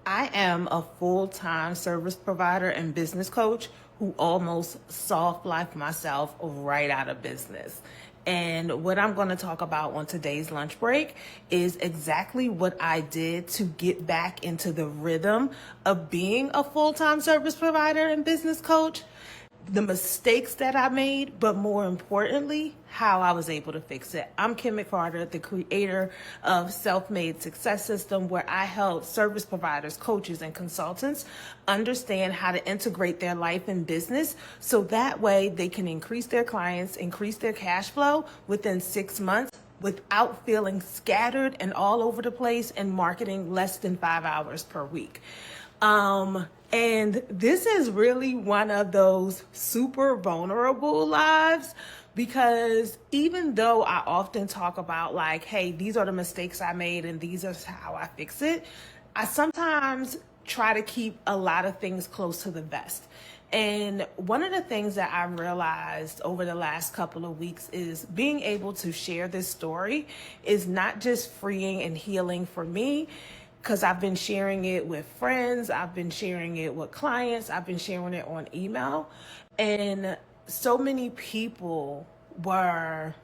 I am a full-time service provider and business coach who almost soft life myself right out of business. And what I'm going to talk about on today's lunch break is exactly what I did to get back into the rhythm of being a full-time service provider and business coach, the mistakes that I made, but more importantly, how I was able to fix it. I'm Kim McCarter, the creator of Self-Made Success System, where I help service providers, coaches, and consultants understand how to integrate their life and business so that way they can increase their clients, increase their cash flow within 6 months without feeling scattered and all over the place and marketing less than 5 hours per week. And this is really one of those super vulnerable lives because even though I often talk about like, hey, these are the mistakes I made and these are how I fix it, I sometimes try to keep a lot of things close to the vest. And one of the things that I realized over the last couple of weeks is being able to share this story is not just freeing and healing for me, because I've been sharing it with friends, I've been sharing it with clients, I've been sharing it on email, and so many people were,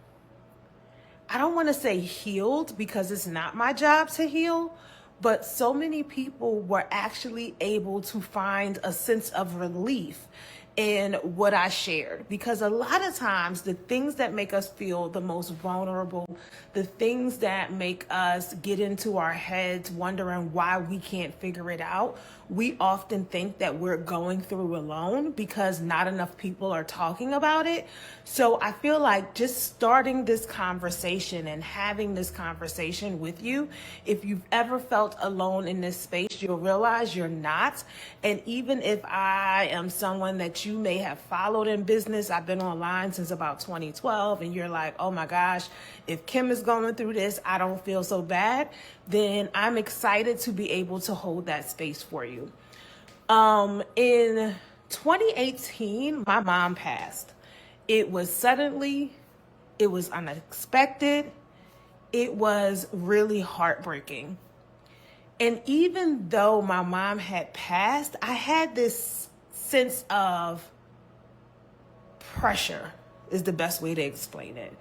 I don't want to say healed because it's not my job to heal, but so many people were actually able to find a sense of relief in what I shared. Because a lot of times the things that make us feel the most vulnerable, the things that make us get into our heads wondering why we can't figure it out, we often think that we're going through alone because not enough people are talking about it. So I feel like just starting this conversation and having this conversation with you, if you've ever felt alone in this space, you'll realize you're not. And even if I am someone that you may have followed in business, I've been online since about 2012, and you're like, oh my gosh, if Kim is going through this, I don't feel so bad, then I'm excited to be able to hold that space for you. In 2018, my mom passed. It was suddenly, it was unexpected, it was really heartbreaking. And even though my mom had passed, I had this sense of pressure, is the best way to explain it.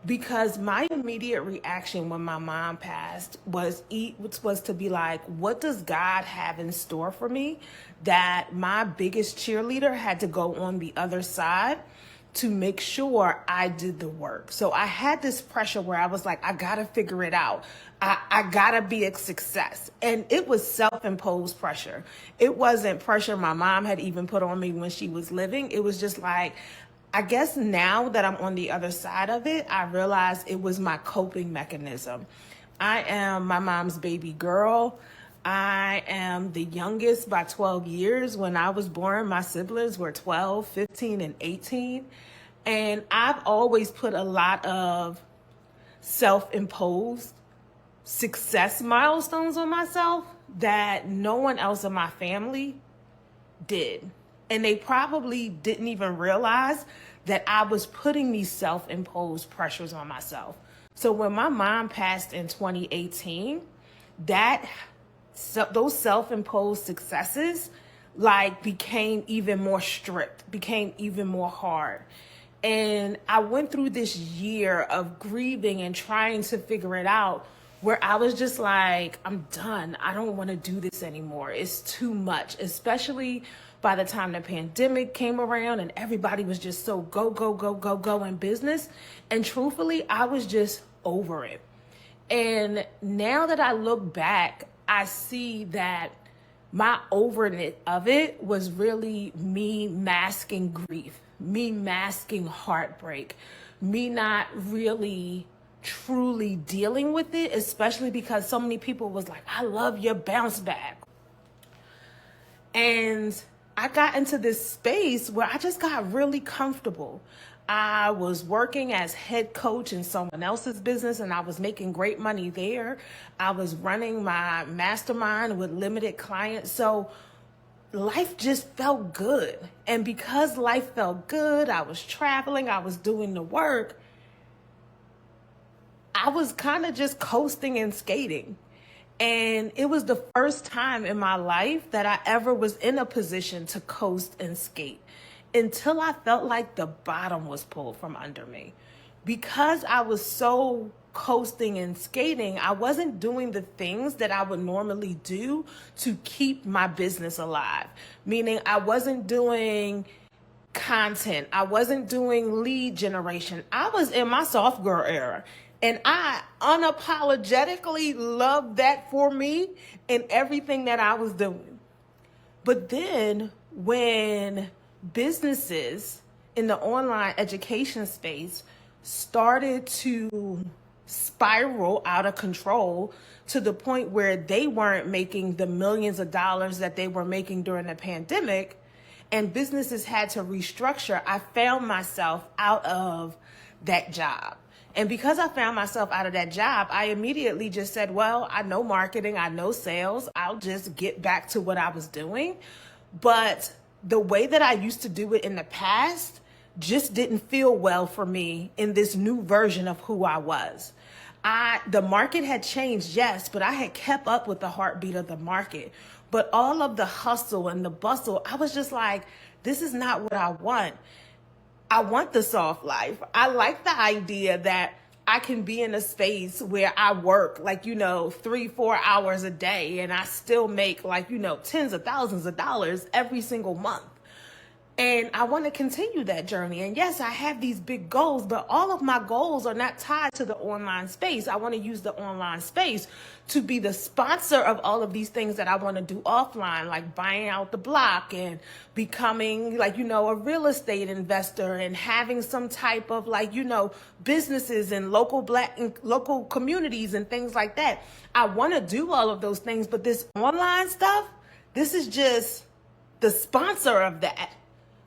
Because my immediate reaction when my mom passed was to be like, what does God have in store for me that my biggest cheerleader had to go on the other side to make sure I did the work. So I had this pressure where I was like, I gotta figure it out. I gotta be a success. And it was self-imposed pressure. It wasn't pressure my mom had even put on me when she was living. It was just like, I guess now that I'm on the other side of it, I realized it was my coping mechanism. I am my mom's baby girl. I am the youngest by 12 years. When I was born, my siblings were 12, 15, and 18. And I've always put a lot of self-imposed success milestones on myself that no one else in my family did. And they probably didn't even realize that I was putting these self-imposed pressures on myself. So when my mom passed in 2018, those self-imposed successes became even more strict, became even more hard. And I went through this year of grieving and trying to figure it out where I was just like, I'm done. I don't want to do this anymore. It's too much, especially by the time the pandemic came around and everybody was just so go, go, go, go, go in business. And truthfully, I was just over it. And now that I look back, I see that my overness of it was really me masking grief, me masking heartbreak, me not really truly dealing with it, especially because so many people was like, I love your bounce back. And I got into this space where I just got really comfortable. I was working as head coach in someone else's business and I was making great money there. I was running my mastermind with limited clients. So life just felt good. And because life felt good, I was traveling, I was doing the work. I was kind of just coasting and skating. And it was the first time in my life that I ever was in a position to coast and skate until I felt like the bottom was pulled from under me. Because I was so coasting and skating, I wasn't doing the things that I would normally do to keep my business alive. Meaning I wasn't doing content. I wasn't doing lead generation. I was in my soft girl era. And I unapologetically loved that for me and everything that I was doing. But then when businesses in the online education space started to spiral out of control to the point where they weren't making the millions of dollars that they were making during the pandemic, and businesses had to restructure, I found myself out of that job. And because I found myself out of that job, I immediately just said, well, I know marketing, I know sales, I'll just get back to what I was doing. But the way that I used to do it in the past just didn't feel well for me in this new version of who I was. The market had changed, yes, but I had kept up with the heartbeat of the market. But all of the hustle and the bustle, I was just like, this is not what I want. I want the soft life. I like the idea that I can be in a space where I work 3-4 hours a day and I still make tens of thousands of dollars every single month. And I want to continue that journey. And yes, I have these big goals, but all of my goals are not tied to the online space. I want to use the online space to be the sponsor of all of these things that I want to do offline, like buying out the block and becoming a real estate investor and having some type of businesses in local communities and things like that. I want to do all of those things, but this online stuff, this is just the sponsor of that.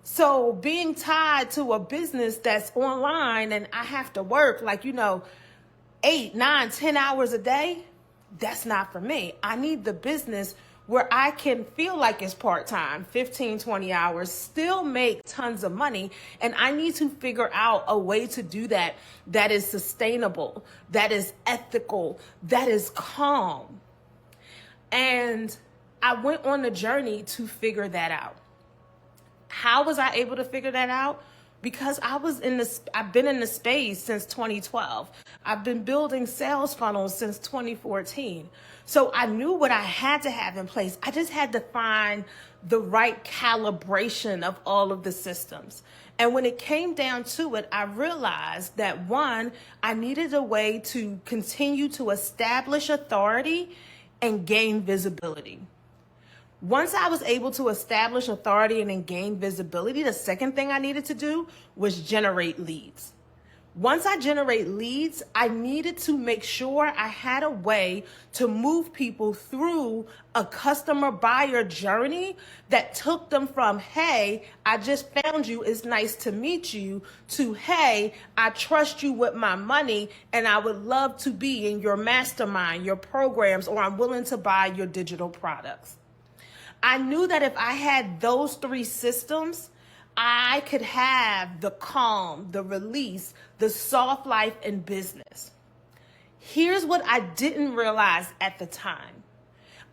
So being tied to a business that's online and I have to work 8, 9, 10 hours a day, that's not for me. I need the business where I can feel like it's part-time, 15, 20 hours, still make tons of money. And I need to figure out a way to do that that is sustainable, that is ethical, that is calm. And I went on a journey to figure that out. How was I able to figure that out? Because I've been in the space since 2012. I've been building sales funnels since 2014. So I knew what I had to have in place. I just had to find the right calibration of all of the systems. And when it came down to it, I realized that one, I needed a way to continue to establish authority and gain visibility. Once I was able to establish authority and gain visibility, the second thing I needed to do was generate leads. Once I generate leads, I needed to make sure I had a way to move people through a customer buyer journey that took them from, hey, I just found you, it's nice to meet you, to, hey, I trust you with my money and I would love to be in your mastermind, your programs, or I'm willing to buy your digital products. I knew that if I had those three systems, I could have the calm, the release, the soft life in business. Here's what I didn't realize at the time.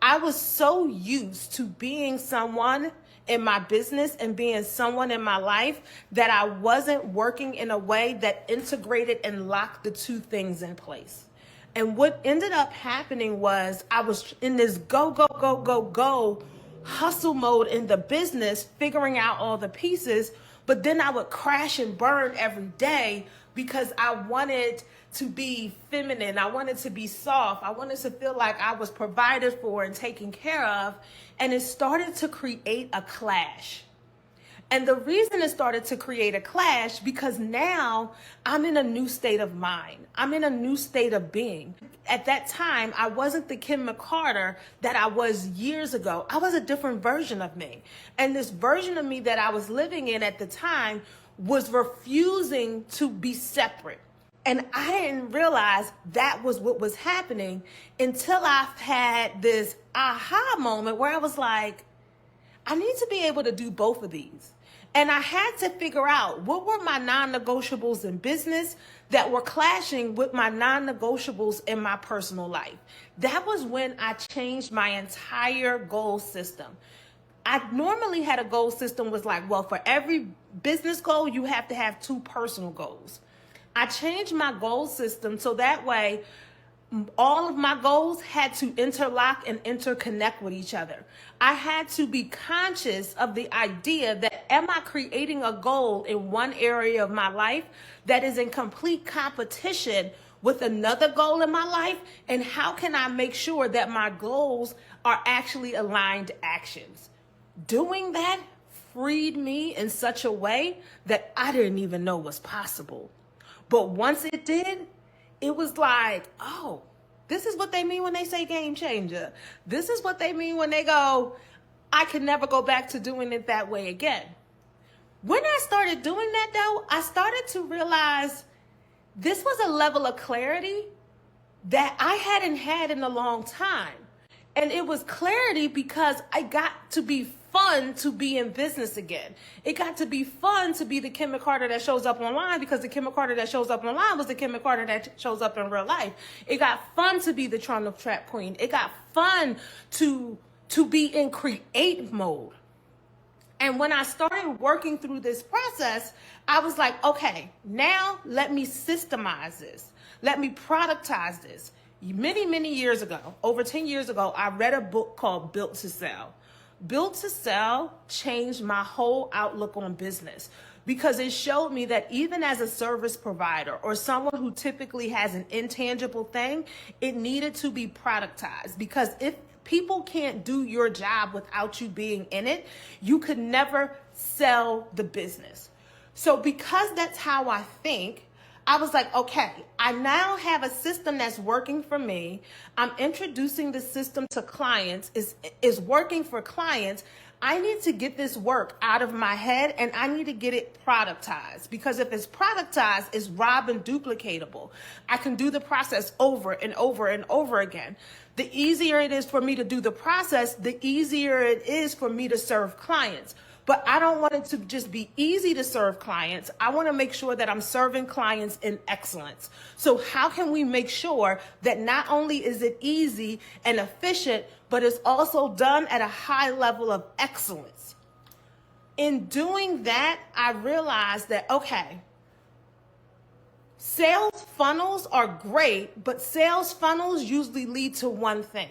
I was so used to being someone in my business and being someone in my life that I wasn't working in a way that integrated and locked the two things in place. And what ended up happening was I was in this go hustle mode in the business, figuring out all the pieces, but then I would crash and burn every day because I wanted to be feminine. I wanted to be soft. I wanted to feel like I was provided for and taken care of. And it started to create a clash. And the reason it started to create a clash because now I'm in a new state of mind. I'm in a new state of being. At that time, I wasn't the Kim McCarter that I was years ago. I was a different version of me. And this version of me that I was living in at the time was refusing to be separate. And I didn't realize that was what was happening until I had this aha moment where I was like, I need to be able to do both of these. And I had to figure out what were my non-negotiables in business that were clashing with my non-negotiables in my personal life. That was when I changed my entire goal system. I normally had a goal system was like, well, for every business goal, you have to have 2 personal goals. I changed my goal system so that way all of my goals had to interlock and interconnect with each other. I had to be conscious of the idea that am I creating a goal in one area of my life that is in complete competition with another goal in my life? And how can I make sure that my goals are actually aligned actions? Doing that freed me in such a way that I didn't even know was possible. But once it did, it was like, oh, this is what they mean when they say game changer. This is what they mean when they go, I can never go back to doing it that way again. When I started doing that though, I started to realize this was a level of clarity that I hadn't had in a long time. And it was clarity because I got to be fun to be in business again. It got to be fun to be the Kim Carter that shows up online, because the Kim Carter that shows up online was the Kim Carter that shows up in real life. It got fun to be the Toronto Trap Queen. It got fun to be in create mode. And when I started working through this process, I was like, okay, now let me systemize this. Let me productize this. Many years ago, over 10 years ago, I read a book called Built to Sell. Built to Sell changed my whole outlook on business, because it showed me that even as a service provider or someone who typically has an intangible thing, it needed to be productized. Because if people can't do your job without you being in it, you could never sell the business. So because that's how I think, I was like, okay, I now have a system that's working for me. I'm introducing the system to clients, is working for clients. I need to get this work out of my head and I need to get it productized, because if it's productized, it's Robin duplicatable. I can do the process over and over and over again. The easier it is for me to do the process, the easier it is for me to serve clients. But I don't want it to just be easy to serve clients. I want to make sure that I'm serving clients in excellence. So how can we make sure that not only is it easy and efficient, but it's also done at a high level of excellence? In doing that, I realized that, okay, sales funnels are great, but sales funnels usually lead to one thing.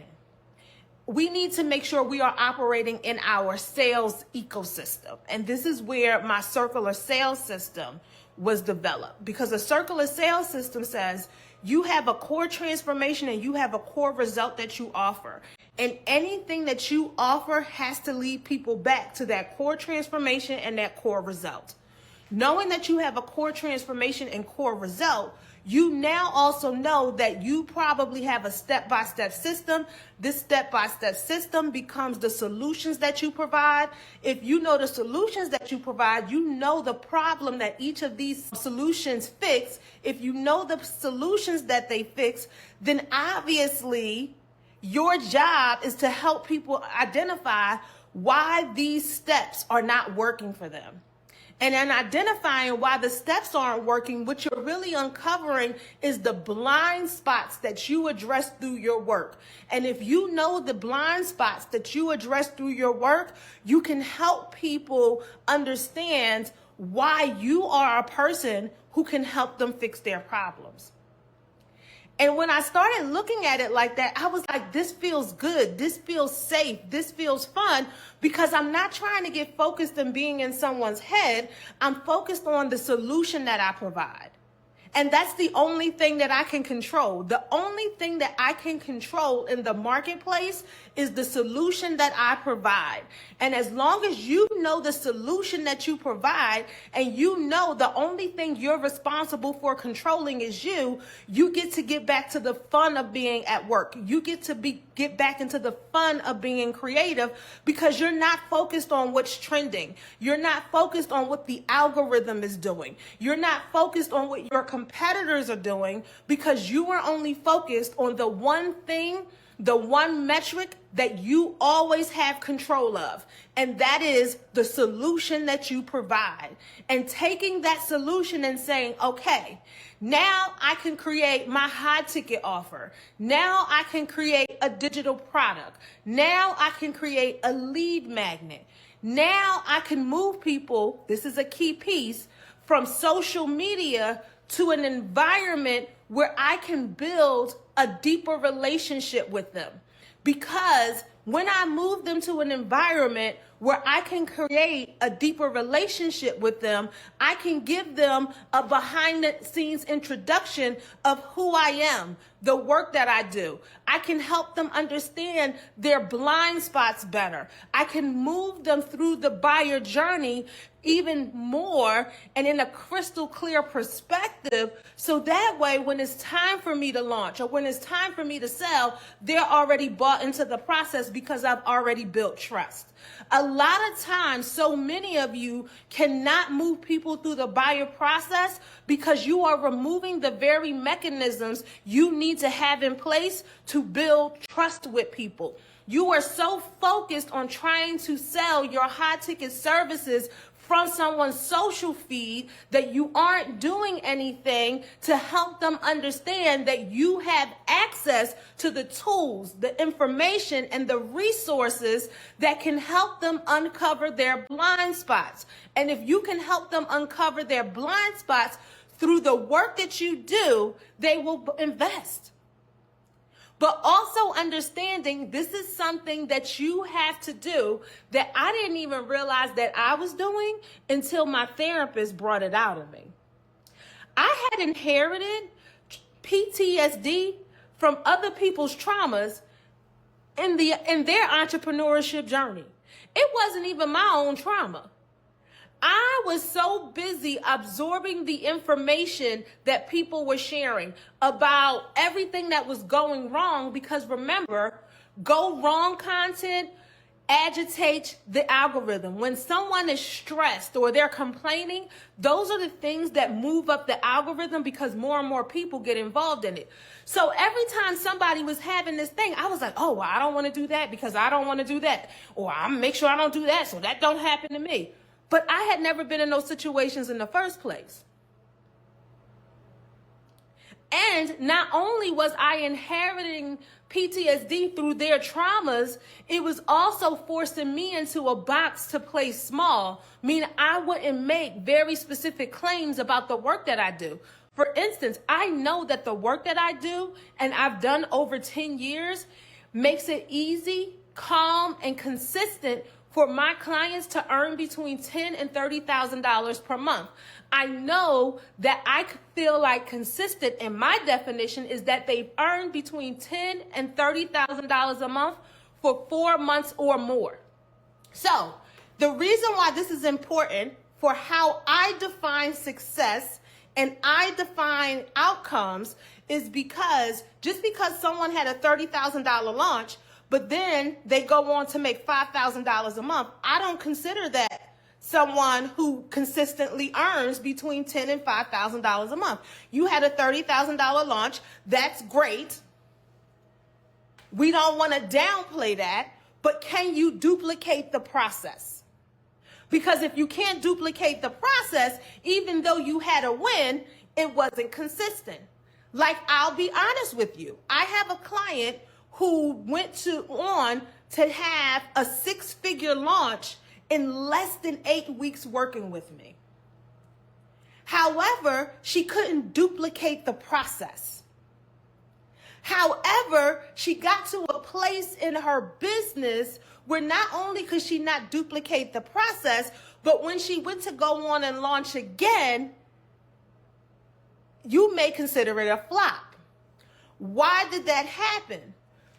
We need to make sure we are operating in our sales ecosystem. And this is where my circular sales system was developed, because a circular sales system says you have a core transformation and you have a core result that you offer. And anything that you offer has to lead people back to that core transformation and that core result. Knowing that you have a core transformation and core result, you now also know that you probably have a step-by-step system. This step-by-step system becomes the solutions that you provide. If you know the solutions that you provide, you know the problem that each of these solutions fix. If you know the solutions that they fix, then obviously your job is to help people identify why these steps are not working for them. And in identifying why the steps aren't working, what you're really uncovering is the blind spots that you address through your work. And if you know the blind spots that you address through your work, you can help people understand why you are a person who can help them fix their problems. And when I started looking at it like that, I was like, this feels good. This feels safe. This feels fun, because I'm not trying to get focused on being in someone's head. I'm focused on the solution that I provide. And that's the only thing that I can control. The only thing that I can control in the marketplace is the solution that I provide. And as long as you know the solution that you provide, and you know the only thing you're responsible for controlling is you get to get back to the fun of being at work. You get to get back into the fun of being creative, because you're not focused on what's trending. You're not focused on what the algorithm is doing. You're not focused on what your competitors are doing, because you are only focused on the one thing the one metric that you always have control of, and that is the solution that you provide. And taking that solution and saying, okay, now I can create my high ticket offer. Now I can create a digital product. Now I can create a lead magnet. Now I can move people, this is a key piece, from social media to an environment where I can build a deeper relationship with them. Because when I move them to an environment where I can create a deeper relationship with them, I can give them a behind the scenes introduction of who I am, the work that I do. I can help them understand their blind spots better. I can move them through the buyer journey even more and in a crystal clear perspective, so that way when it's time for me to launch or when it's time for me to sell, they're already bought into the process because I've already built trust. A lot of times, so many of you cannot move people through the buyer process because you are removing the very mechanisms you need to have in place to build trust with people. You are so focused on trying to sell your high ticket services from someone's social feed that you aren't doing anything to help them understand that you have access to the tools, the information, and the resources that can help them uncover their blind spots. And if you can help them uncover their blind spots through the work that you do, they will invest. But also understanding this is something that you have to do that I didn't even realize that I was doing until my therapist brought it out of me. I had inherited PTSD from other people's traumas in their entrepreneurship journey. It wasn't even my own trauma. I was so busy absorbing the information that people were sharing about everything that was going wrong, because remember, go wrong content agitates the algorithm. When someone is stressed or they're complaining, those are the things that move up the algorithm because more and more people get involved in it. So every time somebody was having this thing, I was like, oh, well, I don't want to do that because I don't want to do that. Or I'll make sure I don't do that so that don't happen to me. But I had never been in those situations in the first place. And not only was I inheriting PTSD through their traumas, it was also forcing me into a box to play small, meaning I wouldn't make very specific claims about the work that I do. For instance, I know that the work that I do, and I've done over 10 years, makes it easy, calm, and consistent for my clients to earn between $10,000 and $30,000 per month. I know that I feel like consistent in my definition is that they've earned between $10,000 and $30,000 a month for 4 months or more. So the reason why this is important for how I define success and I define outcomes is because just because someone had a $30,000 launch, but then they go on to make $5,000 a month, I don't consider that someone who consistently earns between $10,000 and $5,000 a month. You had a $30,000 launch. That's great. We don't want to downplay that, but can you duplicate the process? Because if you can't duplicate the process, even though you had a win, it wasn't consistent. Like, I'll be honest with you. I have a client who went on to have a 6-figure launch in less than 8 weeks working with me. However, she couldn't duplicate the process. However, she got to a place in her business where not only could she not duplicate the process, but when she went to go on and launch again, you may consider it a flop. Why did that happen?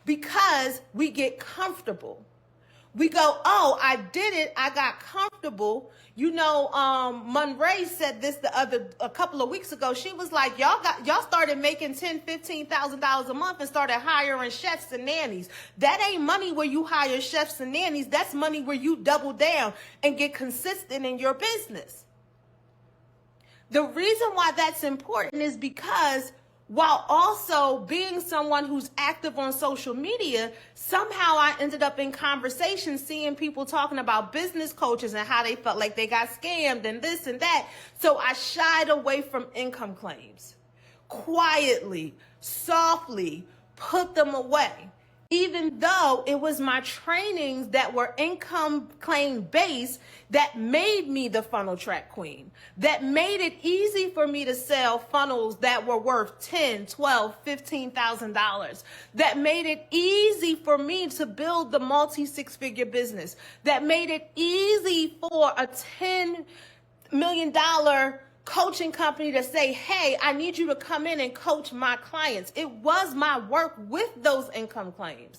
Because we get comfortable. We go, oh, I did it. I got comfortable. You know, Monray said this a couple of weeks ago. She was like, y'all started making $10,000, $15,000 a month and started hiring chefs and nannies. That ain't money where you hire chefs and nannies. That's money where you double down and get consistent in your business. The reason why that's important is because while also being someone who's active on social media, somehow I ended up in conversations seeing people talking about business coaches and how they felt like they got scammed and this and that. So I shied away from income claims. Quietly, softly, put them away. Even though it was my trainings that were income claim based that made me the funnel track queen, that made it easy for me to sell funnels that were worth $10, $12, $15,000, that made it easy for me to build the multi-six-figure business, that made it easy for a $10 million coaching company to say, hey, I need you to come in and coach my clients. It was my work with those income claims.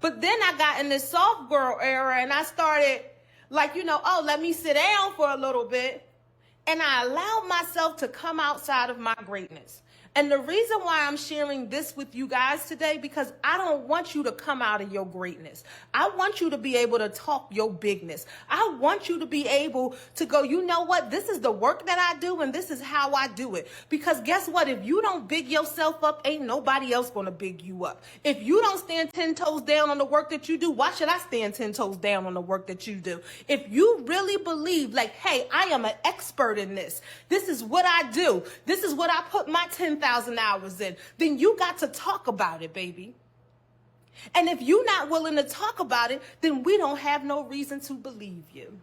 But then I got in this soft girl era and I started let me sit down for a little bit. And I allowed myself to come outside of my greatness. And the reason why I'm sharing this with you guys today, because I don't want you to come out of your greatness. I want you to be able to talk your bigness. I want you to be able to go, you know what? This is the work that I do and this is how I do it. Because guess what? If you don't big yourself up, ain't nobody else going to big you up. If you don't stand 10 toes down on the work that you do, why should I stand 10 toes down on the work that you do? If you really believe like, hey, I am an expert in this. This is what I do. This is what I put my 10,000 hours in, then you got to talk about it, baby. And if you're not willing to talk about it, then we don't have no reason to believe you.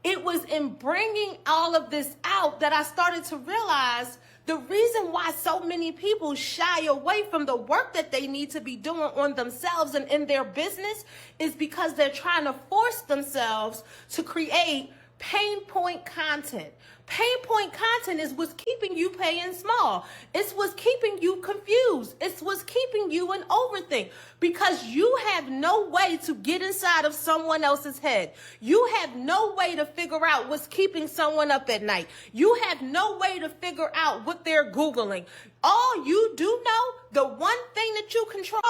It was in bringing all of this out that I started to realize the reason why so many people shy away from the work that they need to be doing on themselves and in their business is because they're trying to force themselves to create pain point content. Pain point content is what's keeping you paying small. It's what's keeping you confused. It's what's keeping you an overthink because you have no way to get inside of someone else's head. You have no way to figure out what's keeping someone up at night. You have no way to figure out what they're Googling. All you do know, the one thing that you control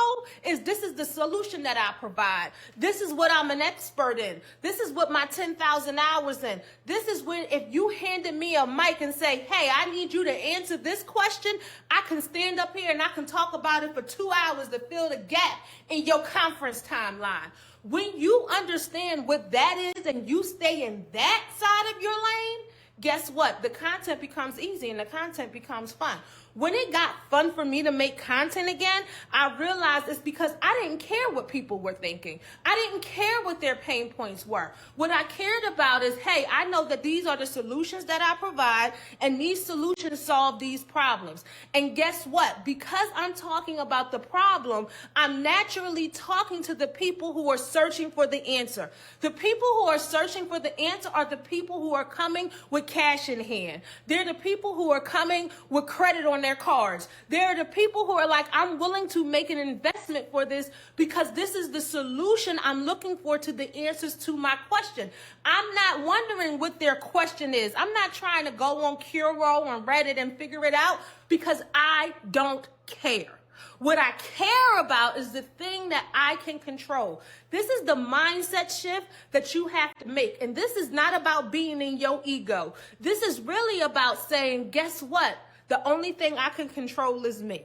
is this is the solution that I provide. This is what I'm an expert in. This is what my 10,000 hours in. This is when if you handed me a mic and say, hey, I need you to answer this question, I can stand up here and I can talk about it for 2 hours to fill the gap in your conference timeline. When you understand what that is and you stay in that side of your lane, guess what? The content becomes easy and the content becomes fun. When it got fun for me to make content again, I realized it's because I didn't care what people were thinking. I didn't care what their pain points were. What I cared about is, hey, I know that these are the solutions that I provide and these solutions solve these problems. And guess what? Because I'm talking about the problem, I'm naturally talking to the people who are searching for the answer. The people who are searching for the answer are the people who are coming with cash in hand. They're the people who are coming with credit on their cards. They're the people who are like, I'm willing to make an investment for this because this is the solution I'm looking for to the answers to my question. I'm not wondering what their question is. I'm not trying to go on Curo and Reddit and figure it out because I don't care. What I care about is the thing that I can control. This is the mindset shift that you have to make. And this is not about being in your ego. This is really about saying, guess what? The only thing I can control is me.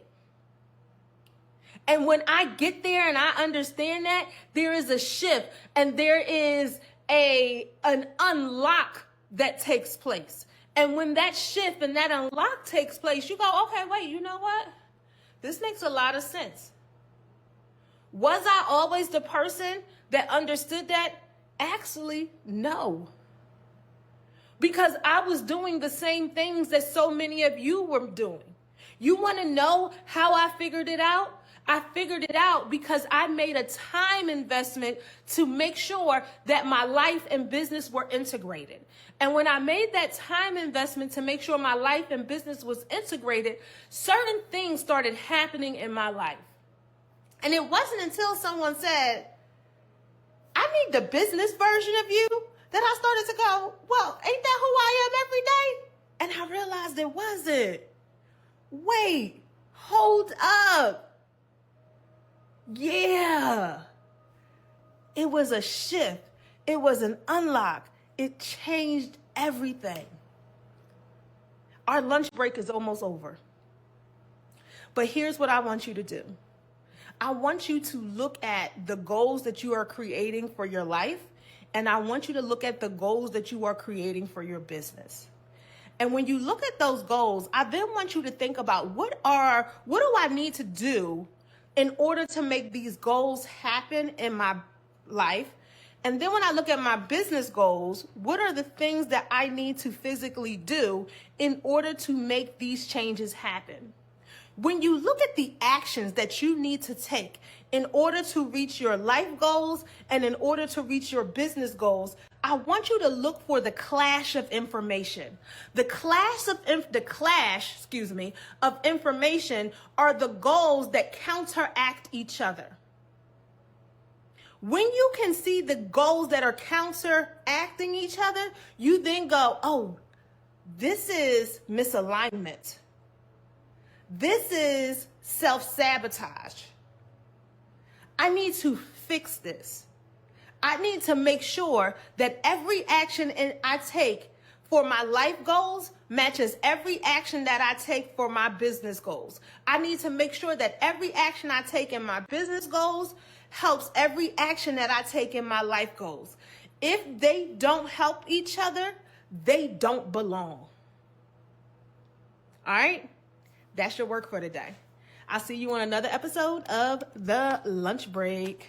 And when I get there and I understand that, there is a shift and there is an unlock that takes place. And when that shift and that unlock takes place, you go, okay, wait, you know what? This makes a lot of sense. Was I always the person that understood that? Actually, no. Because I was doing the same things that so many of you were doing. You want to know how I figured it out? I figured it out because I made a time investment to make sure that my life and business were integrated. And when I made that time investment to make sure my life and business was integrated, certain things started happening in my life. And it wasn't until someone said, I need the business version of you, that I started to go, well, ain't that who I am every day? And I realized it wasn't. Wait, hold up. Yeah. It was a shift. It was an unlock. It changed everything. Our lunch break is almost over. But here's what I want you to do. I want you to look at the goals that you are creating for your life, and I want you to look at the goals that you are creating for your business. And when you look at those goals, I then want you to think about what do I need to do in order to make these goals happen in my life? And then when I look at my business goals, what are the things that I need to physically do in order to make these changes happen? When you look at the actions that you need to take in order to reach your life goals and in order to reach your business goals, I want you to look for the clash of information. The clash of information are the goals that counteract each other. When you can see the goals that are counteracting each other, you then go, oh, this is misalignment. This is self-sabotage. I need to fix this. I need to make sure that every action I take for my life goals matches every action that I take for my business goals. I need to make sure that every action I take in my business goals helps every action that I take in my life goals. If they don't help each other, they don't belong. All right? That's your work for today. I'll see you on another episode of The Lunch Break.